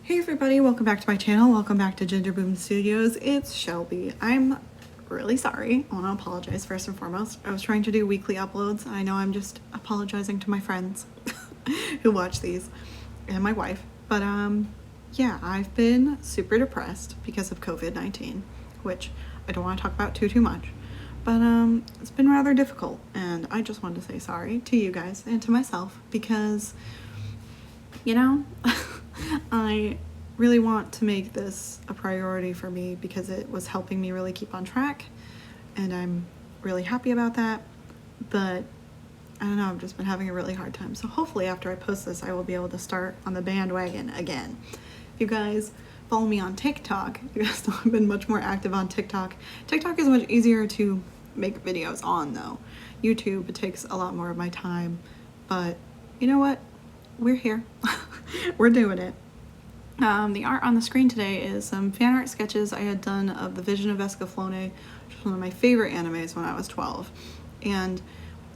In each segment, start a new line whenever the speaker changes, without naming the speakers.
Hey everybody, welcome back to my channel. Welcome back to Ginger Boom Studios. It's Shelby. I'm really sorry. I want to apologize first and foremost. I was trying to do weekly uploads, and I know I'm just apologizing to my friends who watch these and my wife. But yeah, I've been super depressed because of COVID-19, which I don't want to talk about too much. But it's been rather difficult, and I just wanted to say sorry to you guys and to myself because, you know, I really want to make this a priority for me because it was helping me really keep on track, and I'm really happy about that. But I don't know, I've just been having a really hard time. So hopefully after I post this, I will be able to start on the bandwagon again. If you guys follow me on TikTok, you guys know I've been much more active on TikTok. TikTok is much easier to make videos on though. YouTube, it takes a lot more of my time, but you know what? We're here. We're doing it. The art on the screen today is some fan art sketches I had done of The Vision of Escaflowne, which was one of my favorite animes when I was 12. And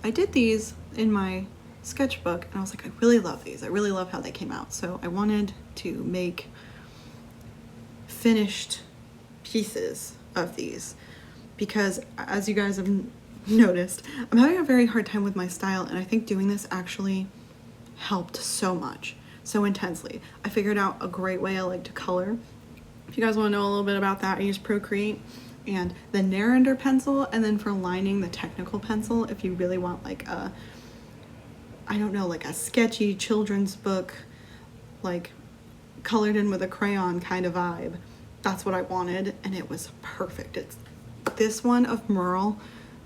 I did these in my sketchbook, and I was like, I really love these. I really love how they came out. So I wanted to make finished pieces of these because, as you guys have noticed, I'm having a very hard time with my style, and I think doing this actually helped so much, so intensely. I figured out a great way I like to color. If you guys want to know a little bit about that, I use Procreate and the Narender pencil, and then for lining, the technical pencil. If you really want like a, I don't know, like a sketchy children's book, like colored in with a crayon kind of vibe, that's what I wanted, and it was perfect. It's this one of Merle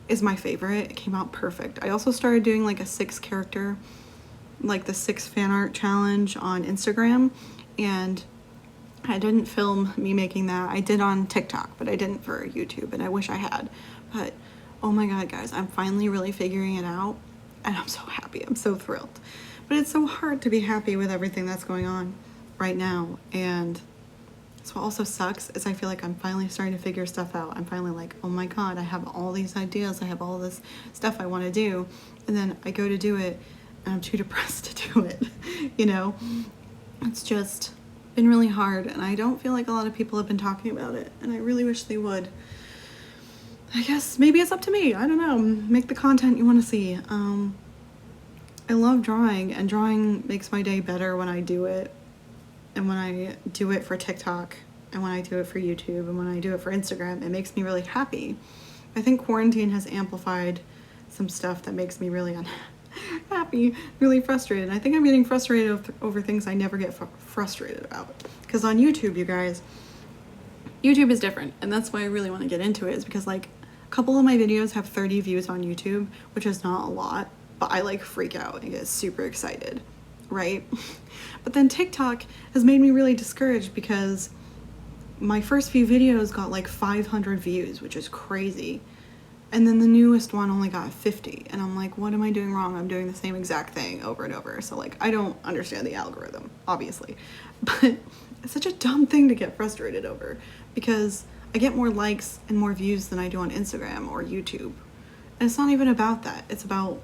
is my favorite. It came out perfect. I also started doing like a 6 character, like the 6 fan art challenge on Instagram, and I didn't film me making that. I did on TikTok, but I didn't for YouTube, and I wish I had. But oh my god, guys, I'm finally really figuring it out, and I'm so happy. I'm so thrilled. But it's so hard to be happy with everything that's going on right now, and so what also sucks is I feel like I'm finally starting to figure stuff out. I'm finally like, oh my god, I have all these ideas, I have all this stuff I want to do, and then I go to do it, and I'm too depressed to do it, you know? It's just been really hard, and I don't feel like a lot of people have been talking about it, and I really wish they would. I guess maybe it's up to me. I don't know. Make the content you want to see. I love drawing, and drawing makes my day better when I do it, and when I do it for TikTok, and when I do it for YouTube, and when I do it for Instagram, it makes me really happy. I think quarantine has amplified some stuff that makes me really unhappy, really frustrated. I think I'm getting frustrated over things I never get frustrated about. Because on YouTube, you guys, YouTube is different, and that's why I really want to get into it, is because like a couple of my videos have 30 views on YouTube, which is not a lot, but I like freak out and get super excited, right? But then TikTok has made me really discouraged because my first few videos got like 500 views, which is crazy. And then the newest one only got 50. And I'm like, what am I doing wrong? I'm doing the same exact thing over and over. So like, I don't understand the algorithm, obviously. But it's such a dumb thing to get frustrated over because I get more likes and more views than I do on Instagram or YouTube. And it's not even about that. It's about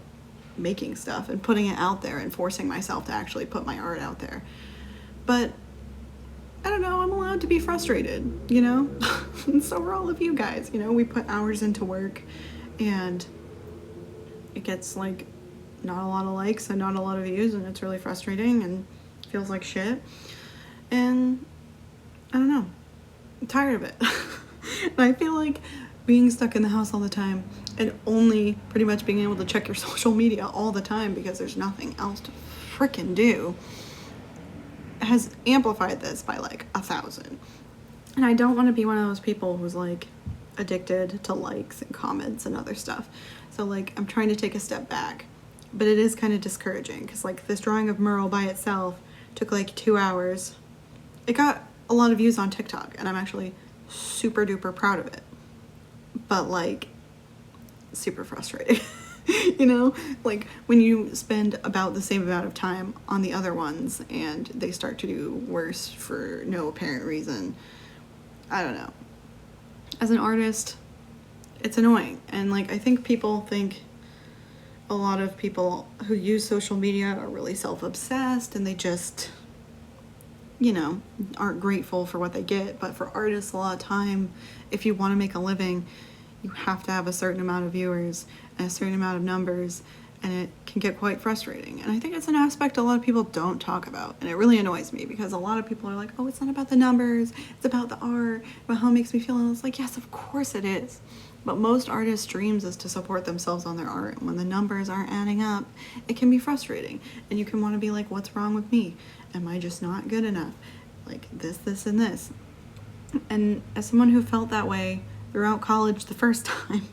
making stuff and putting it out there and forcing myself to actually put my art out there. But I don't know, I'm allowed to be frustrated, you know? And so are all of you guys, you know? We put hours into work, and it gets like not a lot of likes and not a lot of views, and it's really frustrating and feels like shit. And I don't know, I'm tired of it. And I feel like being stuck in the house all the time and only pretty much being able to check your social media all the time because there's nothing else to frickin' do has amplified this by like 1,000. And I don't want to be one of those people who's like addicted to likes and comments and other stuff. So like I'm trying to take a step back, but it is kind of discouraging because like this drawing of Merle by itself took like 2 hours. It got a lot of views on TikTok, and I'm actually super duper proud of it, but like super frustrating. You know, like when you spend about the same amount of time on the other ones and they start to do worse for no apparent reason. I don't know. As an artist, it's annoying. And like I think people think a lot of people who use social media are really self-obsessed, and they just you know, aren't grateful for what they get. But for artists, a lot of time, if you want to make a living, you have to have a certain amount of viewers and a certain amount of numbers, and it can get quite frustrating. And I think it's an aspect a lot of people don't talk about, and it really annoys me because a lot of people are like, oh, it's not about the numbers, it's about the art, about how it makes me feel. And it's like, yes, of course it is. But most artists' dreams is to support themselves on their art. And when the numbers aren't adding up, it can be frustrating. And you can want to be like, what's wrong with me? Am I just not good enough? Like this, and this. And as someone who felt that way throughout college the first time,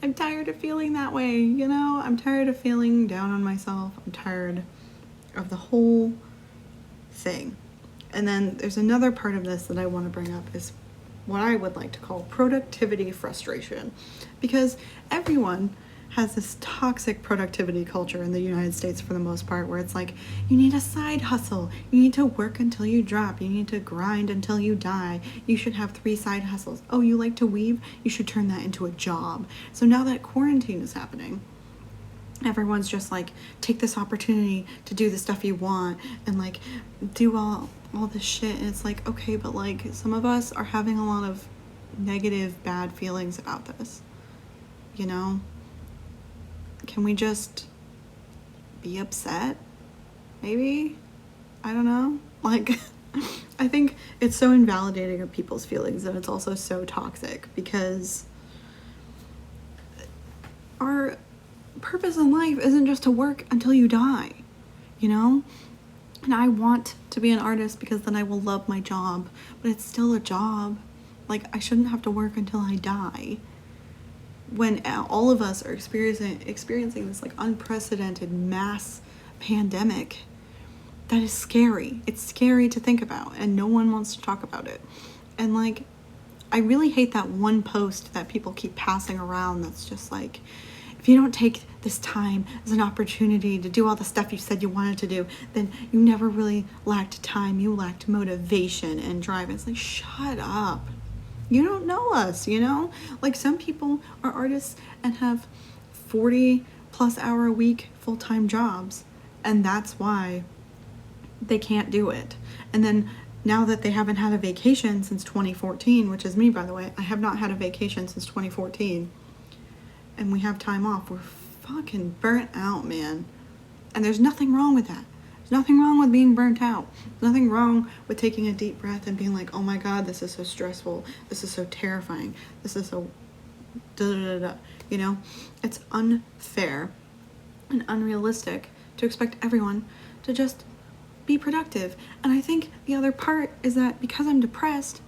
I'm tired of feeling that way, you know? I'm tired of feeling down on myself. I'm tired of the whole thing. And then there's another part of this that I want to bring up is what I would like to call productivity frustration. Because everyone has this toxic productivity culture in the United States for the most part, where it's like, you need a side hustle, you need to work until you drop, you need to grind until you die, you should have 3 side hustles. Oh, you like to weave? You should turn that into a job. So now that quarantine is happening, everyone's just like, take this opportunity to do the stuff you want and like do all this shit. And it's like, okay, but like some of us are having a lot of negative, bad feelings about this, you know? Can we just be upset? Maybe? I don't know. Like, I think it's so invalidating of people's feelings, and it's also so toxic because our purpose in life isn't just to work until you die, you know? And I want to be an artist because then I will love my job, but it's still a job. Like, I shouldn't have to work until I die. When all of us are experiencing this like unprecedented mass pandemic, that is scary. It's scary to think about, and no one wants to talk about it. And like, I really hate that one post that people keep passing around that's just like, if you don't take this time as an opportunity to do all the stuff you said you wanted to do, then you never really lacked time, you lacked motivation and drive. It's like, shut up. You don't know us, you know? Like, some people are artists and have 40 plus hour a week full-time jobs, and that's why they can't do it. And then now that they haven't had a vacation since 2014, which is me, by the way, I have not had a vacation since 2014, and we have time off, we're fucking burnt out, man. And there's nothing wrong with that. There's nothing wrong with being burnt out. There's nothing wrong with taking a deep breath and being like, oh my God, this is so stressful. This is so terrifying. This is so da-da-da-da. You know, it's unfair and unrealistic to expect everyone to just be productive. And I think the other part is that because I'm depressed,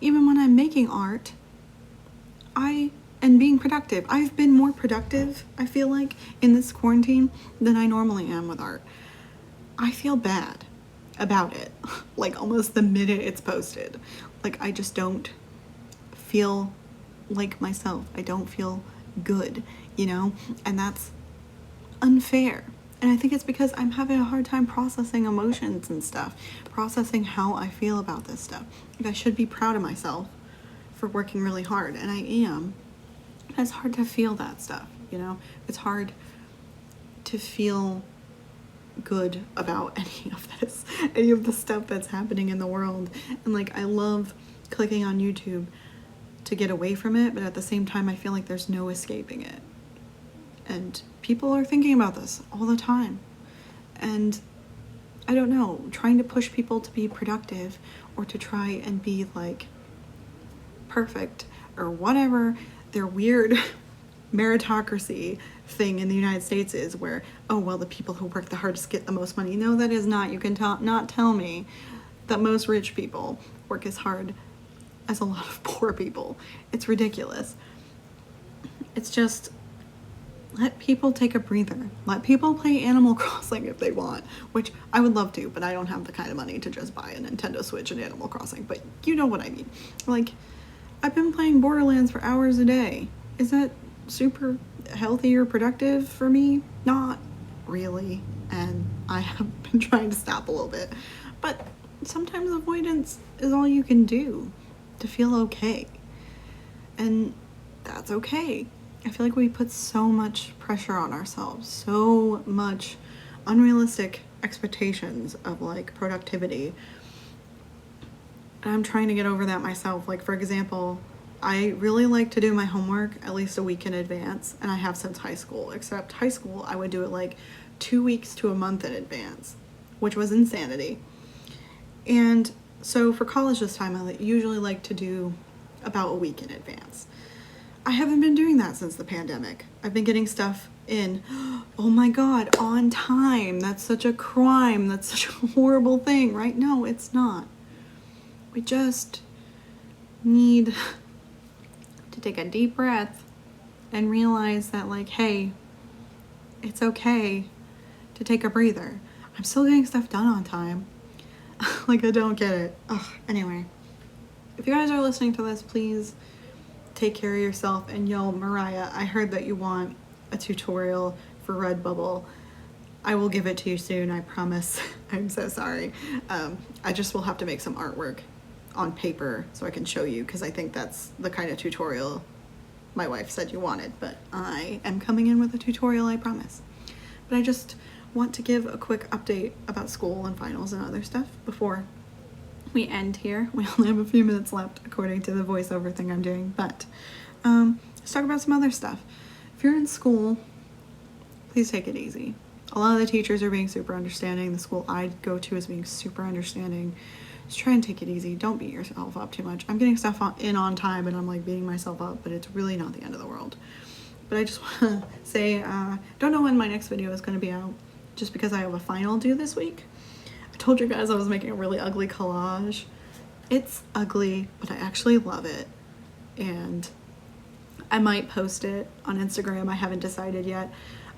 even when I'm making art, and being productive, I've been more productive, I feel like, in this quarantine than I normally am with art. I feel bad about it, like almost the minute it's posted. Like, I just don't feel like myself. I don't feel good, you know? And that's unfair. And I think it's because I'm having a hard time processing emotions and stuff, processing how I feel about this stuff. Like, I should be proud of myself for working really hard, and I am. It's hard to feel that stuff, you know? It's hard to feel good about any of the stuff that's happening in the world. And like, I love clicking on YouTube to get away from it, but at the same time I feel like there's no escaping it. And people are thinking about this all the time. And I don't know, trying to push people to be productive or to try and be like perfect or whatever their weird meritocracy thing in the United States is, where, oh, well, the people who work the hardest get the most money. No, that is not. You can not tell me that most rich people work as hard as a lot of poor people. It's ridiculous. It's just, let people take a breather. Let people play Animal Crossing if they want, which I would love to, but I don't have the kind of money to just buy a Nintendo Switch and Animal Crossing, but you know what I mean. Like, I've been playing Borderlands for hours a day. Is that super healthy or productive for me? Not really. And I have been trying to stop a little bit. But sometimes avoidance is all you can do to feel okay. And that's okay. I feel like we put so much pressure on ourselves, so much unrealistic expectations of like productivity And I'm trying to get over that myself. Like, for example, I really like to do my homework at least a week in advance, and I have since high school, except high school I would do it like 2 weeks to a month in advance, which was insanity. And so for college this time, I usually like to do about a week in advance. I haven't been doing that since the pandemic. I've been getting stuff in, oh my God, on time. That's such a crime. That's such a horrible thing, right? No, it's not. We just need to take a deep breath and realize that, like, hey, it's okay to take a breather. I'm still getting stuff done on time. Like, I don't get it. Ugh. Anyway, if you guys are listening to this, please take care of yourself. And yo, Mariah, I heard that you want a tutorial for Redbubble. I will give it to you soon, I promise. I'm so sorry. I just will have to make some artwork on paper so I can show you, because I think that's the kind of tutorial my wife said you wanted, but I am coming in with a tutorial, I promise. But I just want to give a quick update about school and finals and other stuff before we end here. We only have a few minutes left according to the voiceover thing I'm doing, but let's talk about some other stuff. If you're in school, please take it easy. A lot of the teachers are being super understanding. The school I go to is being super understanding. Just try and take it easy. Don't beat yourself up too much. I'm getting stuff in on time and I'm like beating myself up, but it's really not the end of the world. But I just want to say, don't know when my next video is going to be out, just because I have a final due this week. I told you guys I was making a really ugly collage. It's ugly, but I actually love it. And I might post it on Instagram. I haven't decided yet.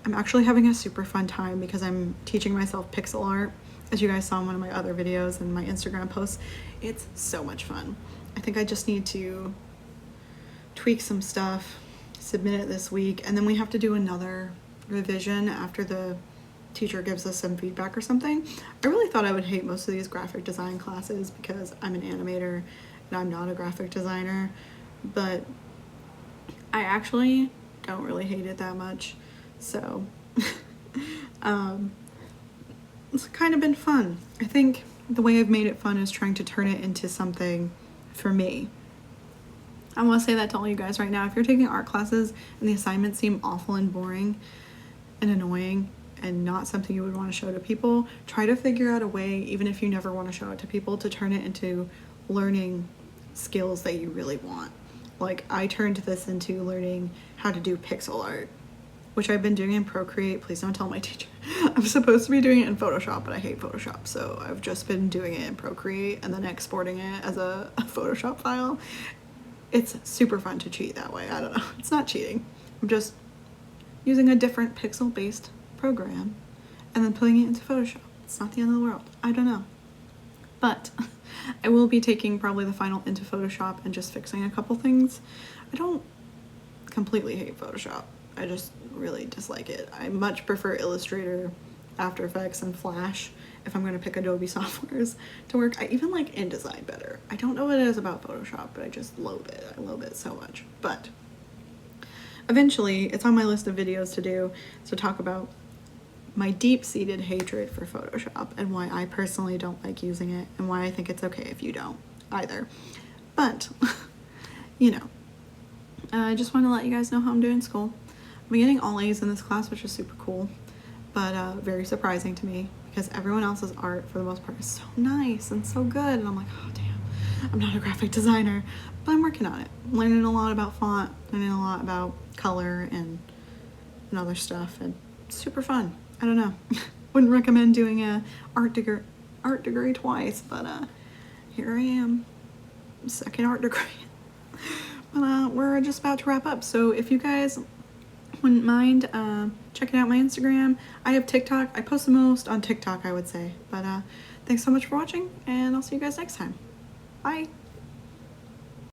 I'm actually having a super fun time because I'm teaching myself pixel art. As you guys saw in one of my other videos and my Instagram posts, it's so much fun. I think I just need to tweak some stuff, submit it this week, and then we have to do another revision after the teacher gives us some feedback or something. I really thought I would hate most of these graphic design classes because I'm an animator and I'm not a graphic designer, but I actually don't really hate it that much. So it's kind of been fun. I think the way I've made it fun is trying to turn it into something for me. I want to say that to all you guys right now. If you're taking art classes and the assignments seem awful and boring and annoying and not something you would want to show to people, try to figure out a way, even if you never want to show it to people, to turn it into learning skills that you really want. Like, I turned this into learning how to do pixel art, which I've been doing in Procreate. Please don't tell my teacher. I'm supposed to be doing it in Photoshop, but I hate Photoshop. So I've just been doing it in Procreate and then exporting it as a Photoshop file. It's super fun to cheat that way. I don't know. It's not cheating. I'm just using a different pixel-based program and then putting it into Photoshop. It's not the end of the world. I don't know. But I will be taking probably the final into Photoshop and just fixing a couple things. I don't completely hate Photoshop. I just really dislike it. I much prefer Illustrator, After Effects, and Flash if I'm going to pick Adobe softwares to work. I even like InDesign better. I don't know what it is about Photoshop, but I just loathe it. I loathe it so much. But eventually, it's on my list of videos to do, to talk about my deep-seated hatred for Photoshop and why I personally don't like using it and why I think it's okay if you don't either. But, you know, I just want to let you guys know how I'm doing in school. I'm getting all A's in this class, which is super cool, but very surprising to me because everyone else's art, for the most part, is so nice and so good. And I'm like, oh, damn, I'm not a graphic designer, but I'm working on it. I'm learning a lot about font, learning a lot about color and other stuff, and it's super fun. I don't know. Wouldn't recommend doing a art degree twice, but here I am, second art degree. But we're just about to wrap up. So if you guys wouldn't mind checking out my Instagram. I have TikTok. I post the most on TikTok, I would say. But thanks so much for watching, and I'll see you guys next time. Bye.